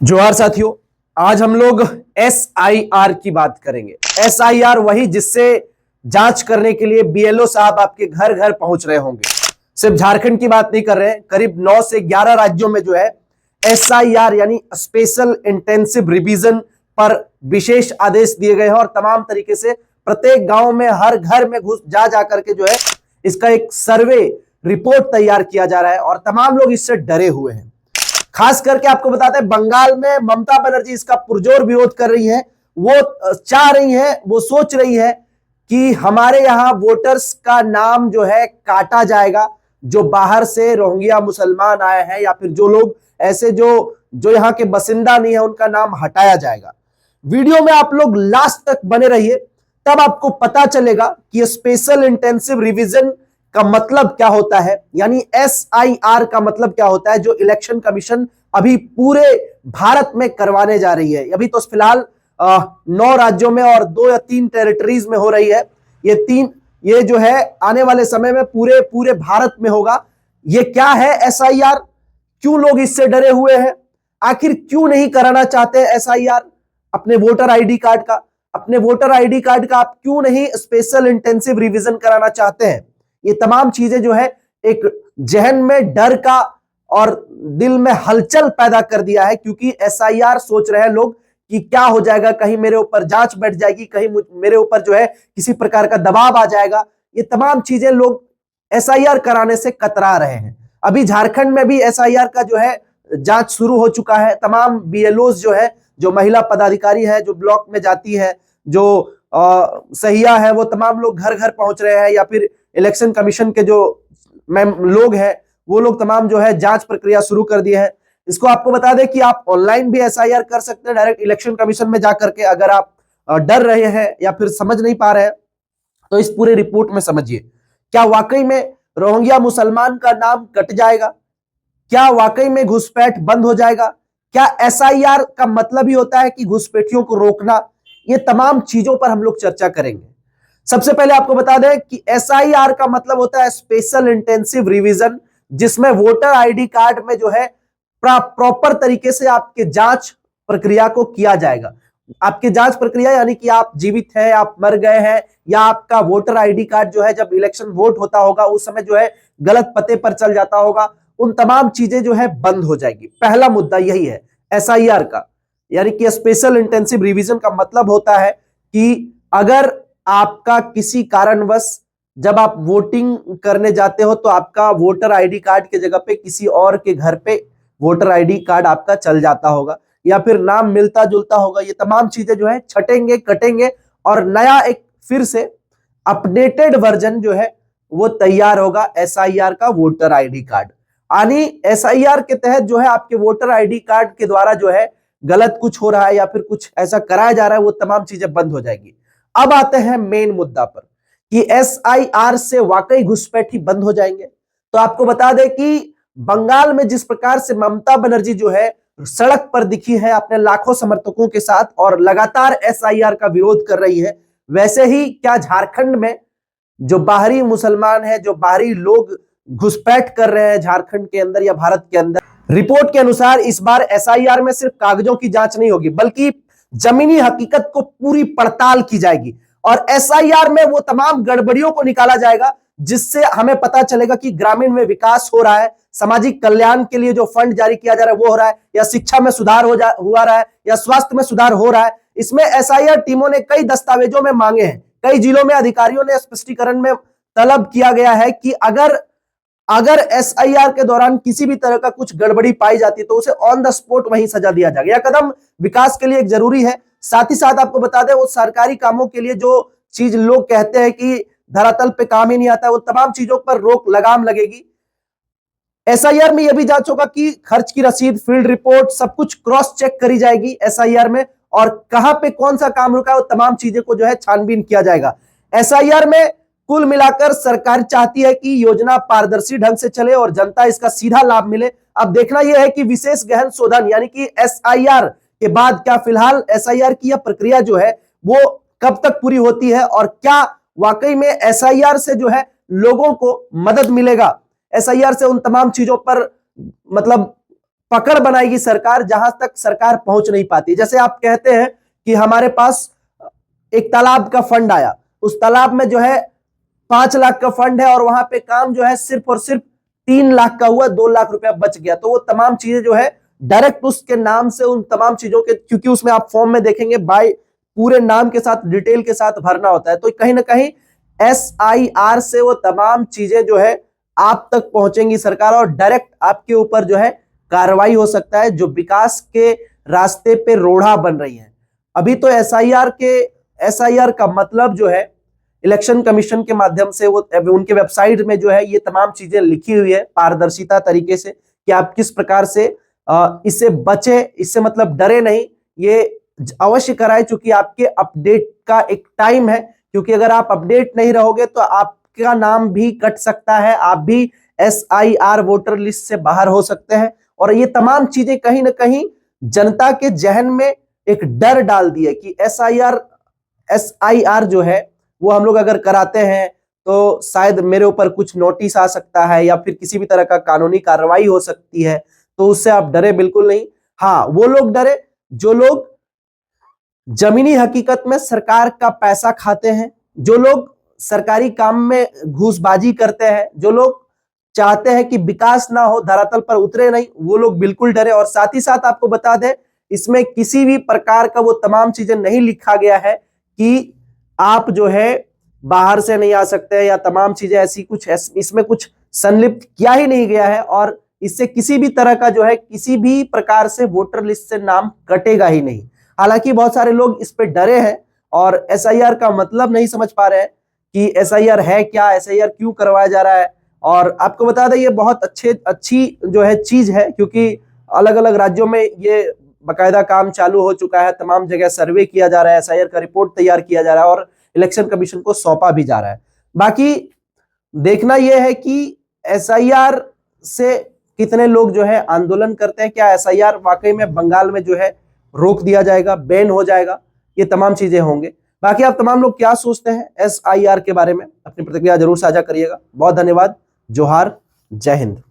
जोहार साथियों, आज हम लोग SIR की बात करेंगे। SIR वही जिससे जांच करने के लिए BLO साहब आपके घर घर पहुंच रहे होंगे। सिर्फ झारखंड की बात नहीं कर रहे हैं, करीब 9 से 11 राज्यों में जो है SIR यानी स्पेशल इंटेंसिव रिवीजन पर विशेष आदेश दिए गए हैं और तमाम तरीके से प्रत्येक गांव में हर घर में घुस जा करके जो है इसका एक सर्वे रिपोर्ट तैयार किया जा रहा है और तमाम लोग इससे डरे हुए हैं। खास करके आपको बताते हैं, बंगाल में ममता बनर्जी इसका पुरजोर विरोध कर रही है। वो चाह रही है, वो सोच रही है कि हमारे यहां वोटर्स का नाम जो है काटा जाएगा, जो बाहर से रोहिंग्या मुसलमान आए हैं या फिर जो लोग ऐसे जो जो यहाँ के बसिंदा नहीं है उनका नाम हटाया जाएगा। वीडियो में आप लोग लास्ट तक बने रहिए, तब आपको पता चलेगा कि स्पेशल इंटेंसिव रिवीजन का मतलब क्या होता है, यानी SIR का मतलब क्या होता है, जो इलेक्शन कमीशन अभी पूरे भारत में करवाने जा रही है। अभी तो फिलहाल 9 राज्यों में और 2 या 3 टेरिटरीज में हो रही है। ये जो है आने वाले समय में पूरे भारत में होगा। ये क्या है SIR, क्यों लोग इससे डरे हुए हैं, आखिर क्यों नहीं कराना चाहते SIR अपने वोटर आईडी कार्ड का, आप क्यों नहीं स्पेशल इंटेंसिव रिवीजन कराना चाहते हैं। ये तमाम चीजें जो है एक जहन में डर का और दिल में हलचल पैदा कर दिया है, क्योंकि SIR सोच रहे हैं लोग कि क्या हो जाएगा, कहीं मेरे ऊपर जांच बैठ जाएगी, कहीं मेरे ऊपर जो है किसी प्रकार का दबाव आ जाएगा। ये तमाम चीजें लोग SIR कराने से कतरा रहे हैं। अभी झारखंड में भी SIR का जो है जांच शुरू हो चुका है। तमाम BLOs जो है, जो महिला पदाधिकारी है, जो ब्लॉक में जाती है, जो सहिया है, वो तमाम लोग घर घर पहुंच रहे हैं, या फिर इलेक्शन कमीशन के जो लोग हैं वो लोग तमाम जो है जांच प्रक्रिया शुरू कर दिए हैं। इसको आपको बता दें कि आप ऑनलाइन भी SIR कर सकते हैं, डायरेक्ट इलेक्शन कमीशन में जाकर के। अगर आप डर रहे हैं या फिर समझ नहीं पा रहे हैं तो इस पूरे रिपोर्ट में समझिए, क्या वाकई में रोहिंग्या मुसलमान का नाम कट जाएगा, क्या वाकई में घुसपैठ बंद हो जाएगा, क्या SIR का मतलब ही होता है कि घुसपैठियों को रोकना। ये तमाम चीजों पर हम लोग चर्चा करेंगे। सबसे पहले आपको बता दें कि SIR का मतलब होता है स्पेशल इंटेंसिव रिवीजन, जिसमें वोटर आईडी कार्ड में जो है प्रॉपर तरीके से आपके जांच प्रक्रिया को किया जाएगा। आपकी जांच प्रक्रिया यानी कि आप जीवित हैं, आप मर गए हैं, या आपका वोटर आईडी कार्ड जो है जब इलेक्शन वोट होता होगा उस समय जो है गलत पते पर चल जाता होगा, उन तमाम चीजें जो है बंद हो जाएगी। पहला मुद्दा यही है SIR का, यानी कि स्पेशल इंटेंसिव रिवीजन का मतलब होता है कि अगर आपका किसी कारणवश जब आप वोटिंग करने जाते हो तो आपका वोटर आईडी कार्ड के जगह पे किसी और के घर पे वोटर आईडी कार्ड आपका चल जाता होगा, या फिर नाम मिलता जुलता होगा, ये तमाम चीजें जो है छटेंगे, कटेंगे और नया एक फिर से अपडेटेड वर्जन जो है वो तैयार होगा SIR का वोटर आईडी कार्ड। यानी SIR के तहत जो है आपके वोटर आईडी कार्ड के द्वारा जो है गलत कुछ हो रहा है या फिर कुछ ऐसा कराया जा रहा है, वो तमाम चीजें बंद हो जाएगी। अब आते हैं मेन मुद्दा पर कि SIR से वाकई घुसपैठी बंद हो जाएंगे। तो आपको बता दें कि बंगाल में जिस प्रकार से ममता बनर्जी जो है सड़क पर दिखी है अपने लाखों समर्थकों के साथ और लगातार SIR का विरोध कर रही है, वैसे ही क्या झारखंड में जो बाहरी मुसलमान है, जो बाहरी लोग घुसपैठ कर रहे हैं झारखंड के अंदर या भारत के अंदर, रिपोर्ट के अनुसार इस बार SIR में सिर्फ कागजों की जांच नहीं होगी, बल्कि जमीनी हकीकत को पूरी पड़ताल की जाएगी और SIR में वो तमाम गड़बड़ियों को निकाला जाएगा जिससे हमें पता चलेगा कि ग्रामीण में विकास हो रहा है, सामाजिक कल्याण के लिए जो फंड जारी किया जा रहा है वो हो रहा है, या शिक्षा में सुधार हुआ रहा है, या स्वास्थ्य में सुधार हो रहा है। इसमें SIR टीमों ने कई दस्तावेजों में मांगे हैं, कई जिलों में अधिकारियों ने स्पष्टीकरण में तलब किया गया है कि अगर SIR के दौरान किसी भी तरह का कुछ गड़बड़ी पाई जाती है तो उसे ऑन द स्पॉट वहीं सजा दिया जाएगा। यह कदम विकास के लिए एक जरूरी है। साथ ही साथ आपको बता दें, वो सरकारी कामों के लिए जो चीज लोग कहते हैं कि धरातल पे काम ही नहीं आता, वो तमाम चीजों पर रोक लगाम लगेगी। SIR में यह भी जांच होगा कि खर्च की रसीद, फील्ड रिपोर्ट, सब कुछ क्रॉस चेक करी जाएगी SIR में, और कहां पे कौन सा काम रुका है वो तमाम चीजें को जो है छानबीन किया जाएगा। SIR में कुल मिलाकर सरकार चाहती है कि योजना पारदर्शी ढंग से चले और जनता इसका सीधा लाभ मिले। अब देखना यह है कि विशेष गहन शोधन यानी कि SIR के बाद क्या फिलहाल SIR की यह प्रक्रिया जो है वो कब तक पूरी होती है, और क्या वाकई में SIR से जो है लोगों को मदद मिलेगा, SIR से उन तमाम चीजों पर मतलब पकड़ बनाएगी सरकार जहां तक सरकार पहुंच नहीं पाती। जैसे आप कहते हैं कि हमारे पास एक तालाब का फंड आया, उस तालाब में जो है 5 लाख का फंड है और वहां पे काम जो है सिर्फ और सिर्फ 3 लाख का हुआ, 2 लाख रुपया बच गया, तो वो तमाम चीजें जो है डायरेक्ट उसके नाम से उन तमाम चीजों के, क्योंकि उसमें आप फॉर्म में देखेंगे बाय पूरे नाम के साथ डिटेल के साथ भरना होता है, तो कहीं ना कहीं SIR से वो तमाम चीजें जो है आप तक पहुंचेंगी सरकार और डायरेक्ट आपके ऊपर जो है कार्रवाई हो सकता है, जो विकास के रास्ते पे रोड़ा बन रही है। अभी तो SIR का मतलब जो है इलेक्शन कमीशन के माध्यम से वो उनके वेबसाइट में जो है ये तमाम चीजें लिखी हुई है पारदर्शिता तरीके से कि आप किस प्रकार से इससे बचे, इससे मतलब डरे नहीं, ये अवश्य कराए, चूंकि आपके अपडेट का एक टाइम है, क्योंकि अगर आप अपडेट नहीं रहोगे तो आपका नाम भी कट सकता है, आप भी SIR वोटर लिस्ट से बाहर हो सकते हैं। और ये तमाम चीजें कहीं ना कहीं जनता के जहन में एक डर डाल दी है कि SIR जो है वो हम लोग अगर कराते हैं तो शायद मेरे ऊपर कुछ नोटिस आ सकता है या फिर किसी भी तरह का कानूनी कार्रवाई हो सकती है, तो उससे आप डरे बिल्कुल नहीं। हाँ, वो लोग डरे जो लोग जमीनी हकीकत में सरकार का पैसा खाते हैं, जो लोग सरकारी काम में घूसबाजी करते हैं, जो लोग चाहते हैं कि विकास ना हो, धरातल पर उतरे नहीं, वो लोग बिल्कुल डरे। और साथ ही साथ आपको बता दें, इसमें किसी भी प्रकार का वो तमाम चीजें नहीं लिखा गया है कि आप जो है बाहर से नहीं आ सकते या तमाम चीजें ऐसी कुछ, इसमें कुछ संलिप्त किया ही नहीं गया है और इससे किसी भी तरह का जो है किसी भी प्रकार से वोटर लिस्ट से नाम कटेगा ही नहीं। हालांकि बहुत सारे लोग इस पे डरे हैं और SIR का मतलब नहीं समझ पा रहे हैं कि SIR है क्या, SIR क्यों करवाया जा रहा है। और आपको बता दें ये बहुत अच्छी जो है चीज है, क्योंकि अलग अलग राज्यों में ये बाकायदा काम चालू हो चुका है, तमाम जगह सर्वे किया जा रहा है, SIR का रिपोर्ट तैयार किया जा रहा है और इलेक्शन कमीशन को सौंपा भी जा रहा है। बाकी देखना यह है कि SIR से कितने लोग जो है आंदोलन करते हैं, क्या SIR वाकई में बंगाल में जो है रोक दिया जाएगा, बैन हो जाएगा, ये तमाम चीजें होंगे। बाकी आप तमाम लोग क्या सोचते हैं SIR के बारे में, अपनी प्रतिक्रिया जरूर साझा करिएगा। बहुत धन्यवाद। जोहार, जय हिंद।